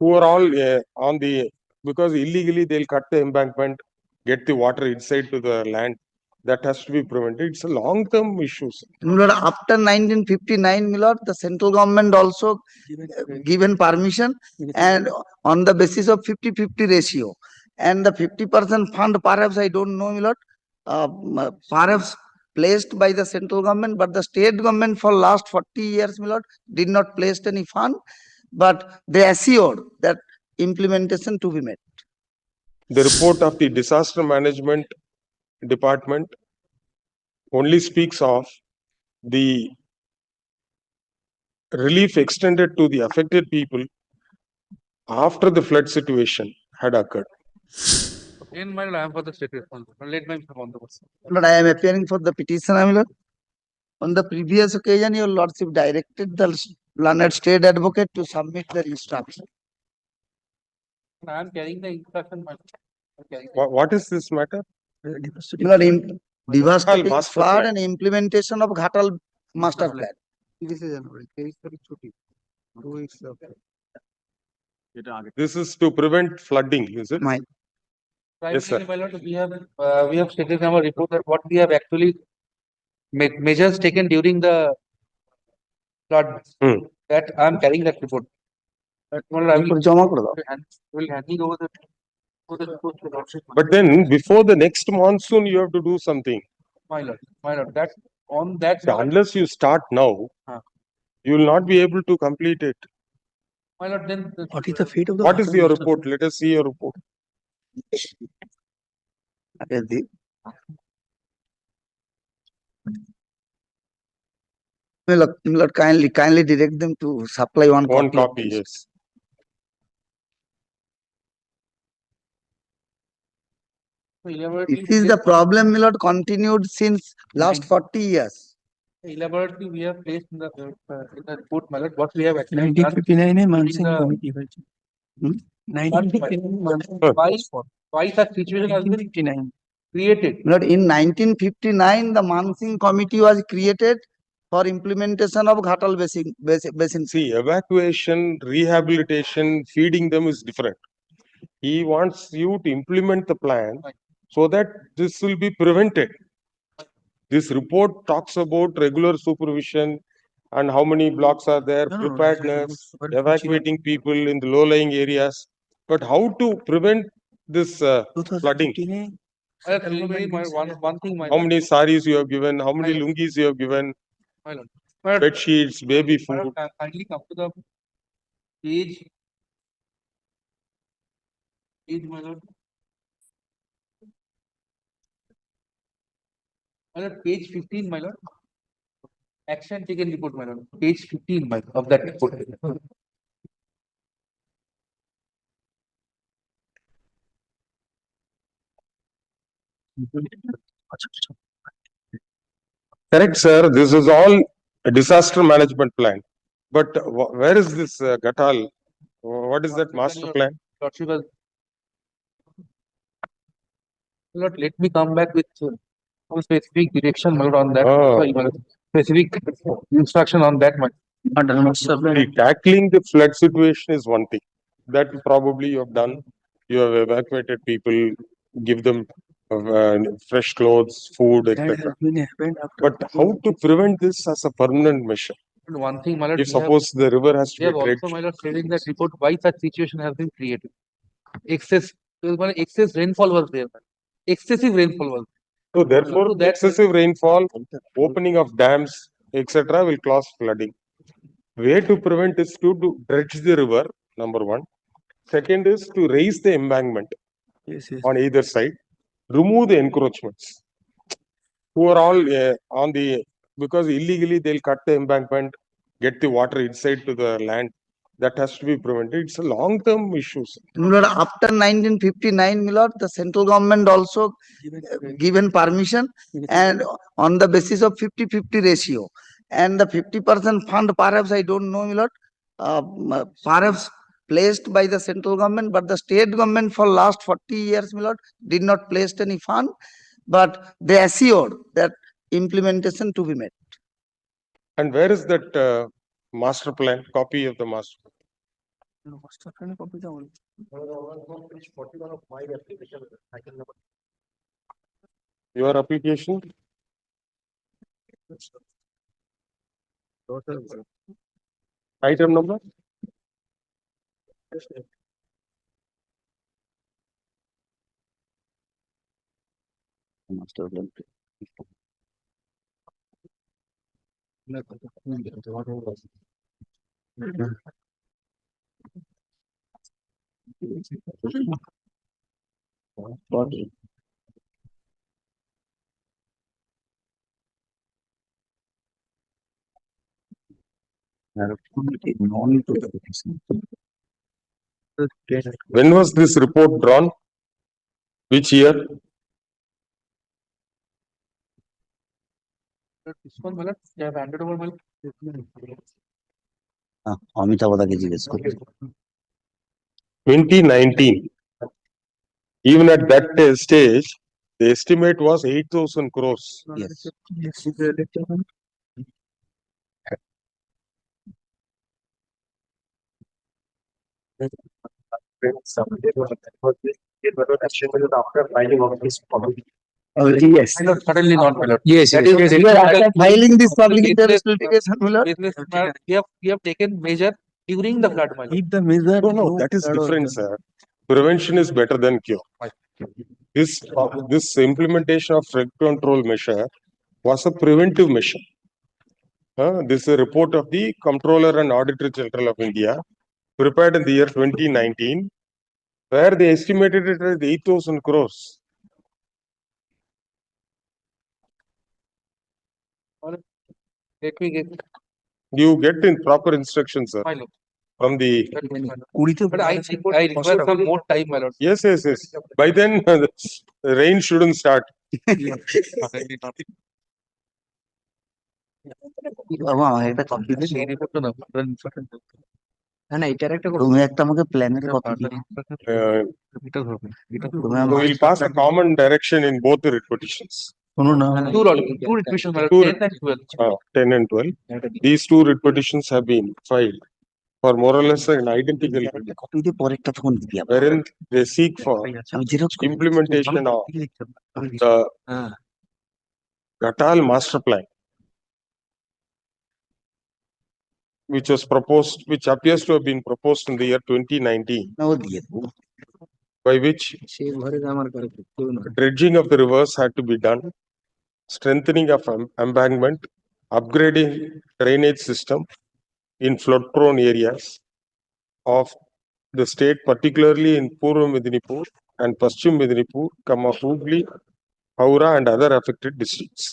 who are all on the, because illegally they'll cut the embankment, get the water inside to the land. That has to be prevented. It's a long-term issue, sir. Milord, after 1959, Milord, the central government also given permission and on the basis of 50-50 ratio. And the 50% fund, perhaps I don't know, Milord, perhaps placed by the central government, but the state government for last 40 years, Milord, did not place any fund, but they assured that implementation to be made. The report of the disaster management department only speaks of the relief extended to the affected people after the flood situation had occurred. In my I am for the state response. Let my on the person. Lord, I am appearing for the petition, Milord. On the previous occasion, your lordship directed the learned state advocate to submit the instruction. I am carrying the instruction. What is this matter? Milord, devastating master flood plan. and implementation of Gatal master plan. This is to prevent flooding, is it? Yes, sir. My lord, we have stated in our report that what we have actually measures taken during the flood. That I am carrying that report. That my lord, I will handing over the report to the lordship. But then before the next monsoon, you have to do something. My lord, that on that. So unless you start now, you will not be able to complete it. My lord, then What is the fate of the? What is your report? Let us see your report. Milord, kindly direct them to supply one copy, yes. This is the problem, Milord, continued since last 40 years. Elaborately, we have placed in the report, my lord, what we have actually done. 1959 Why such situation has been created? Milord, in 1959, the Mansingh Committee was created for implementation of Gatal basin. See, evacuation, rehabilitation, feeding them is different. He wants you to implement the plan so that this will be prevented. This report talks about regular supervision and how many blocks are there, preparedness, evacuating people in the low-lying areas. But how to prevent this flooding? One thing, my How many saris you have given? How many lungis you have given? Bed sheets, baby food. Kindly come to the page, my lord. My lord, page 15, my lord. Action taken report, my lord. Page 15, my of that report. Correct, sir. This is all a disaster management plan. But where is this Gatal? What is that master plan? Lord, let me come back with some specific direction, my lord, on that. Oh. Sorry, my lord. Specific instruction on that, my Tackling the flood situation is one thing. That probably you have done. You have evacuated people, give them fresh clothes, food, etc. But how to prevent this as a permanent measure? One thing, my lord, If suppose the river has we to be have dredged. also, my lord, said in that report why such situation has been created. Excess rainfall was there. Excessive rainfall was So therefore, excessive rainfall, opening of dams, etc. will cause flooding. Way to prevent is to dredge the river, number one. Second is to raise the embankment on either side, remove the encroachments. Who are all on the, because illegally they'll cut the embankment, get the water inside to the land. That has to be prevented. It's a long-term issue. Milord, after 1959, Milord, the central government also given permission and on the basis of 50-50 ratio. And the 50% fund, perhaps I don't know, Milord, perhaps placed by the central government, but the state government for last 40 years, Milord, did not place any fund, but they assured that implementation to be made. And where is that master plan, copy of the master plan? Your application? Item number? When was this report drawn? Which year? This one, my lord, they have handed over, my lord. Amitabh দাকে জিজ্ঞেস করি 2019. Even at that stage, the estimate was 8,000 crores. Yes. After filing of this public. Yes. My lord, certainly not, my lord. Yes. That is After filing this public interest litigation, my lord. Business, my lord, we have taken measure during the flood, my lord. If the measure. No, that is different, sir. Prevention is better than cure. This implementation of flood control measure was a preventive measure. This is a report of the Comptroller and Auditor General of India, prepared in the year 2019, where they estimated it as 8,000 crores. Let me get, You get in proper instructions, sir, my lord. from the. But I require some more time, my lord. Yes. By then, the rain shouldn't start. Certainly not. বাবা আমার একটা copy দিন এই report টা না, না না এটার একটা তুমি একটা আমাকে প্ল্যানের কপি দিও এটা ধরবে, এটা তুমি So we'll pass a common direction in both the writ petitions, শোনো না two requisitions, my lord, Two 10 and 12. 10 and 12. These two writ petitions have been filed for more or less an identical writ, copy দিয়ে পরেরটা তখন দিবি আবার wherein they seek for আমি xerox করি implementation of the Gatal master plan, which was proposed, which appears to have been proposed in the year 2019, না ও দিয়ে দেবো by which সে ঘরে আমার ঘরে কেউ না dredging of the rivers had to be done, strengthening of embankment, upgrading drainage system in flood prone areas of the state, particularly in Purva Medinipur and Paschim Medinipur, Hooghly, Howrah and other affected districts.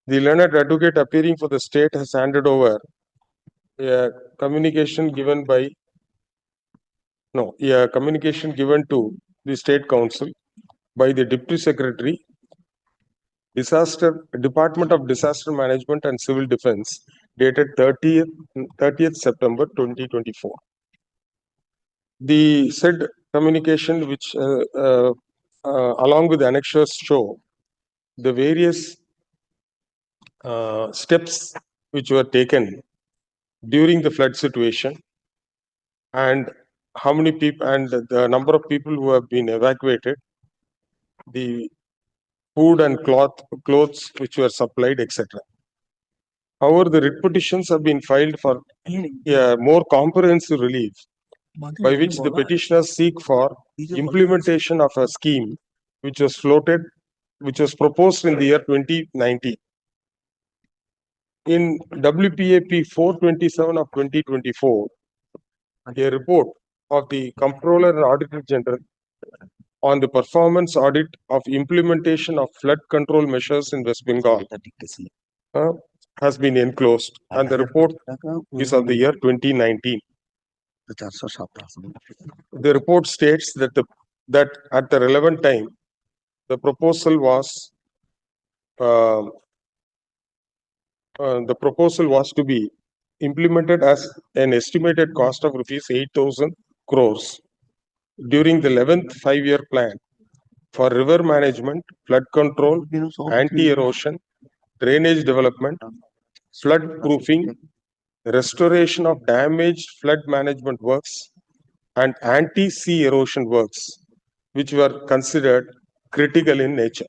The learned advocate appearing for the state has handed over a communication given to the State Council by the Deputy Secretary, Department of Disaster Management and Civil Defense, dated 30th September 2024. The said communication, which along with the annexures, show the various steps which were taken during the flood situation and how many people and the number of people who have been evacuated, the food and clothes which were supplied, etc. However, the writ petitions have been filed for a more comprehensive relief, by which the petitioners seek for implementation of a scheme which was proposed in the year 2019. In WPAP 427 of 2024, a report of the Comptroller and Auditor General on the performance audit of implementation of flood control measures in West Bengal has been enclosed, and the report is of the year 2019. The report states that at the relevant time, the proposal was to be implemented as an estimated cost of rupees 8,000 crores during the 11th 5-year plan for river management, flood control, anti-erosion, drainage development, flood proofing, restoration of damaged flood management works, and anti-sea erosion works, which were considered critical in nature.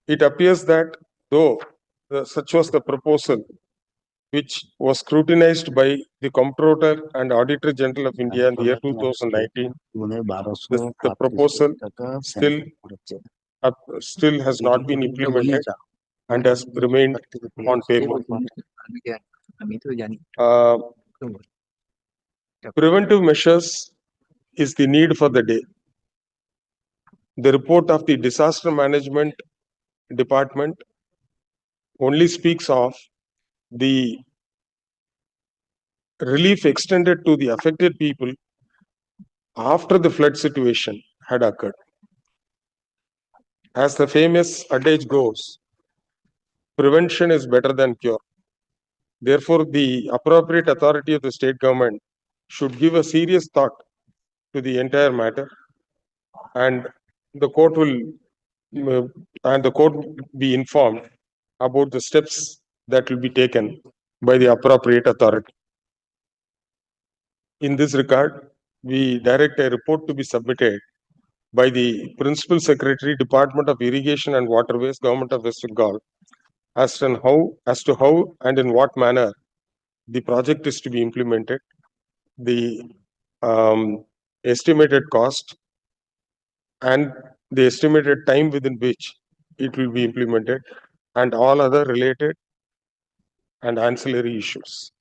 It appears that though such was the proposal, which was scrutinized by the Comptroller and Auditor General of India in the year 2019, the proposal still has not been implemented and has remained on paper. Preventive measures is the need for the day. The report of the Disaster Management Department only speaks of the relief extended to the affected people after the flood situation had occurred. As the famous adage goes, prevention is better than cure. Therefore, the appropriate authority of the state government should give a serious thought to the entire matter, and the court will be informed about the steps that will be taken by the appropriate authority. In this regard, we direct a report to be submitted by the Principal Secretary, Department of Irrigation and Waterways, Government of West Bengal, as to how and in what manner the project is to be implemented, the estimated cost, and the estimated time within which it will be implemented, and all other related and ancillary issues.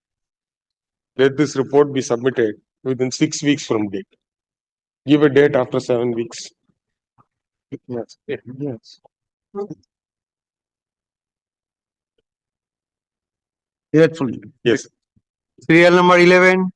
Let this report be submitted within 6 weeks from date. Give a date after 7 weeks. Yes. Gratefully. Yes. Serial number 11,